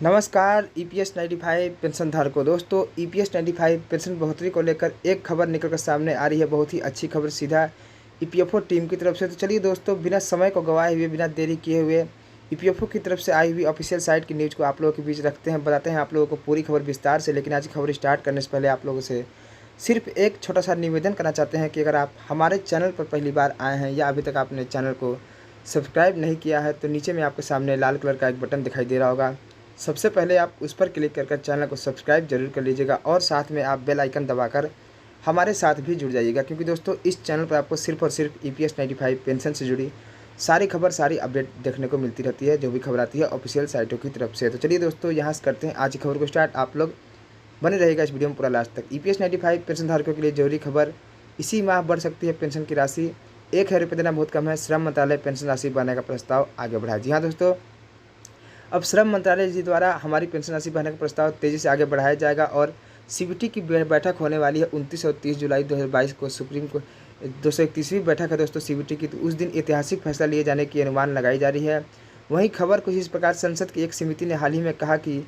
नमस्कार EPS 95 pension धारकों। दोस्तों ईपीएस 95 पेंशन बढ़ोतरी को लेकर एक खबर निकल कर सामने आ रही है। बहुत ही अच्छी खबर सीधा ईपीएफओ टीम की तरफ से। तो चलिए दोस्तों, बिना समय को गवाए हुए, बिना देरी किए हुए ईपीएफओ की तरफ से आई हुई ऑफिशियल साइट की न्यूज़ को आप लोगों के बीच रखते हैं, बताते हैं आप लोगों को पूरी खबर विस्तार से। लेकिन आज की खबर स्टार्ट करने से पहले आप लोगों से सिर्फ एक छोटा सा निवेदन करना चाहते हैं कि अगर आप हमारे चैनल पर पहली बार आए हैं या अभी तक आपने चैनल को सब्सक्राइब नहीं किया है, तो नीचे में आपके सामने लाल कलर का एक बटन दिखाई दे रहा होगा। सबसे पहले आप उस पर क्लिक कर चैनल को सब्सक्राइब जरूर कर लीजिएगा और साथ में आप बेल आइकन दबाकर हमारे साथ भी जुड़ जाइएगा, क्योंकि दोस्तों इस चैनल पर आपको सिर्फ और सिर्फ ईपीएस 95 पेंशन से जुड़ी सारी खबर, सारी अपडेट देखने को मिलती रहती है, जो भी खबर आती है ऑफिशियल साइटों की तरफ से। तो चलिए दोस्तों, यहाँ से करते हैं आज की खबर को स्टार्ट। आप लोग बने रहेगा इस वीडियो में पूरा लास्ट तक। ईपीएस 95 पेंशन धारकों के लिए जरूरी खबर, इसी माह बढ़ सकती है पेंशन की राशि। 1,000 रुपये देना बहुत कम है, श्रम मंत्रालय पेंशन राशि बढ़ाने का प्रस्ताव आगे बढ़ाया। जी हाँ दोस्तों, अब श्रम मंत्रालय जी द्वारा हमारी पेंशन राशि बढ़ाने का प्रस्ताव तेज़ी से आगे बढ़ाया जाएगा और सीबीटी की बैठक होने वाली है 29 और 30 जुलाई 2022 को। सुप्रीम को 231वीं बैठक है दोस्तों सीबीटी की, तो उस दिन ऐतिहासिक फैसला लिए जाने की अनुमान लगाई जा रही है। वहीं खबर कुछ इस प्रकार, संसद की एक समिति ने हाल ही में कहा कि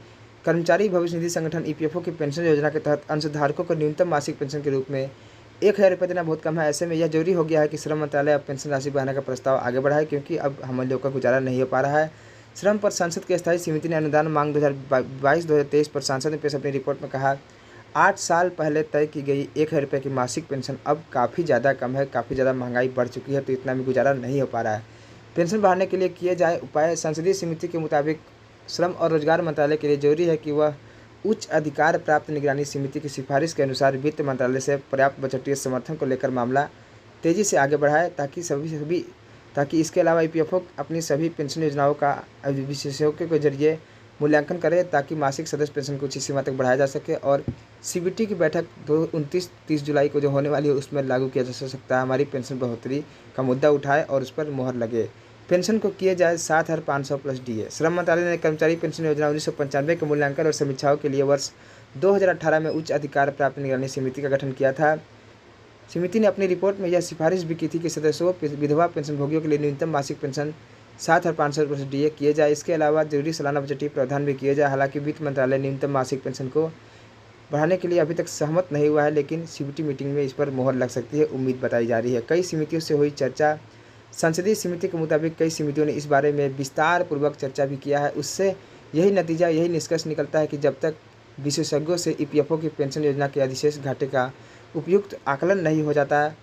कर्मचारी भविष्य निधि संगठन ईपीएफओ की पेंशन योजना के तहत अंशधारकों को न्यूनतम मासिक पेंशन के रूप में 1,000 रुपये देना बहुत कम है। ऐसे में यह जरूरी हो गया है कि श्रम मंत्रालय अब पेंशन राशि बढ़ाने का प्रस्ताव आगे बढ़ाए, क्योंकि अब हम लोग का गुजारा नहीं हो पा रहा है। श्रम पर संसद की स्थायी समिति ने अनुदान मांग 2022-2023 पर सांसद ने पेश अपनी रिपोर्ट में कहा, 8 साल पहले तय की गई 1,000 रुपये की मासिक पेंशन अब काफ़ी ज़्यादा कम है, काफ़ी ज़्यादा महंगाई बढ़ चुकी है, तो इतना भी गुजारा नहीं हो पा रहा है। पेंशन बढ़ाने के लिए किए जाए उपाय। संसदीय समिति के मुताबिक श्रम और रोजगार मंत्रालय के लिए जरूरी है कि वह उच्च अधिकार प्राप्त निगरानी समिति की सिफारिश के अनुसार वित्त मंत्रालय से पर्याप्त बजटीय समर्थन को लेकर मामला तेज़ी से आगे बढ़ाए, ताकि इसके अलावा ईपीएफओ अपनी सभी पेंशन योजनाओं का विशेषज्ञों के जरिए मूल्यांकन करे, ताकि मासिक सदस्य पेंशन को उचित सीमा तक बढ़ाया जा सके और सीबीटी की बैठक 29-30 जुलाई को जो होने वाली है उसमें लागू किया जा सकता है। हमारी पेंशन बढ़ोतरी का मुद्दा उठाए और उस पर मोहर लगे। पेंशन को किए जाए 7,500 प्लस डीए। श्रम मंत्रालय ने कर्मचारी पेंशन योजना 1995 के मूल्यांकन और समीक्षाओं के लिए वर्ष 2018 में उच्च अधिकार प्राप्त निगरानी समिति का गठन किया था। समिति ने अपनी रिपोर्ट में यह सिफारिश भी की थी कि सदस्यों विधवा पेंशनभोगियों के लिए न्यूनतम मासिक पेंशन 7,500 प्लस डीए किए जाए। इसके अलावा जरूरी सालाना बजटीय प्रावधान भी किए जाए। हालांकि वित्त मंत्रालय न्यूनतम मासिक पेंशन को बढ़ाने के लिए अभी तक सहमत नहीं हुआ है, लेकिन सीबीटी मीटिंग में इस पर मोहर लग सकती है, उम्मीद बताई जा रही है। कई समितियों से हुई चर्चा। संसदीय समिति के मुताबिक कई समितियों ने इस बारे में विस्तार पूर्वक चर्चा भी किया है। उससे यही निष्कर्ष निकलता है कि जब तक विशेषज्ञों से ईपीएफओ की पेंशन योजना के अधिशेष घाटे का उपयुक्त आकलन नहीं हो जाता है,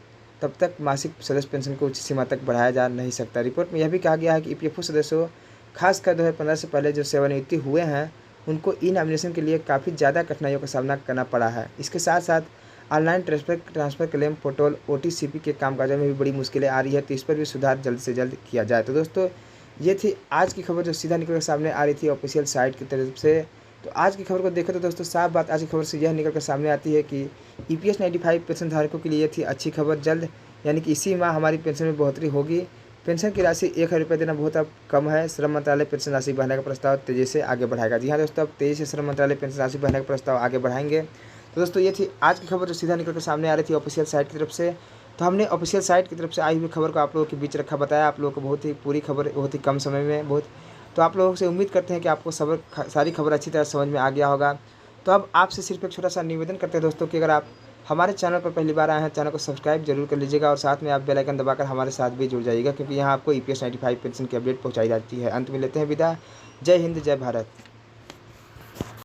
तब तक मासिक सदस्य पेंशन को उच्च सीमा तक बढ़ाया जा नहीं सकता। रिपोर्ट में यह भी कहा गया है कि ईपीएफओ सदस्यों, खासकर 2015 से पहले जो सेवानिवृत्ति हुए हैं, उनको ई नॉमिनेशन के लिए काफ़ी ज़्यादा कठिनाइयों का सामना करना पड़ा है। इसके साथ साथ ऑनलाइन ट्रांसफ़र क्लेम पोर्टल ओटीसीपी के कामकाजों में भी बड़ी मुश्किलें आ रही है, तो इस पर भी सुधार जल्द से जल्द किया जाए। तो दोस्तों, ये थी आज की खबर जो सीधा निकल कर सामने आ रही थी ऑफिशियल साइट की तरफ से। तो आज की खबर को देखें तो दोस्तों, साफ बात आज की खबर से यह निकल कर सामने आती है कि ईपीएस 95 पेंशन धारकों के लिए ये थी अच्छी खबर। जल्द यानी कि इसी माह हमारी पेंशन में बढ़ोतरी होगी। पेंशन की राशि 1,000 रुपये देना बहुत अब कम है। श्रम मंत्रालय पेंशन राशि बढ़ाने का प्रस्ताव तेज़ी से आगे बढ़ाएगा। जी हाँ दोस्तों, अब तेज़ी से श्रम मंत्रालय पेंशन राशि बढ़ाने का प्रस्ताव आगे बढ़ाएंगे। तो दोस्तों, ये थी आज की खबर जो सीधा निकल कर सामने आ रही थी ऑफिशियल साइट की तरफ से। तो हमने ऑफिशियल साइट की तरफ से आई हुई खबर को आप लोगों के बीच रखा, बताया आप लोगों को बहुत ही पूरी खबर, बहुत ही कम समय में तो आप लोगों से उम्मीद करते हैं कि आपको सारी खबर अच्छी तरह समझ में आ गया होगा। तो अब आपसे सिर्फ एक छोटा सा निवेदन करते हैं दोस्तों कि अगर आप हमारे चैनल पर पहली बार आए हैं, चैनल को सब्सक्राइब जरूर कर लीजिएगा और साथ में आप बेल आइकन दबाकर हमारे साथ भी जुड़ जाइएगा, क्योंकि यहाँ आपको ईपीएस 95 पेंशन की अपडेट पहुँचाई जाती है। अंत में लेते हैं विदा। जय हिंद, जय भारत।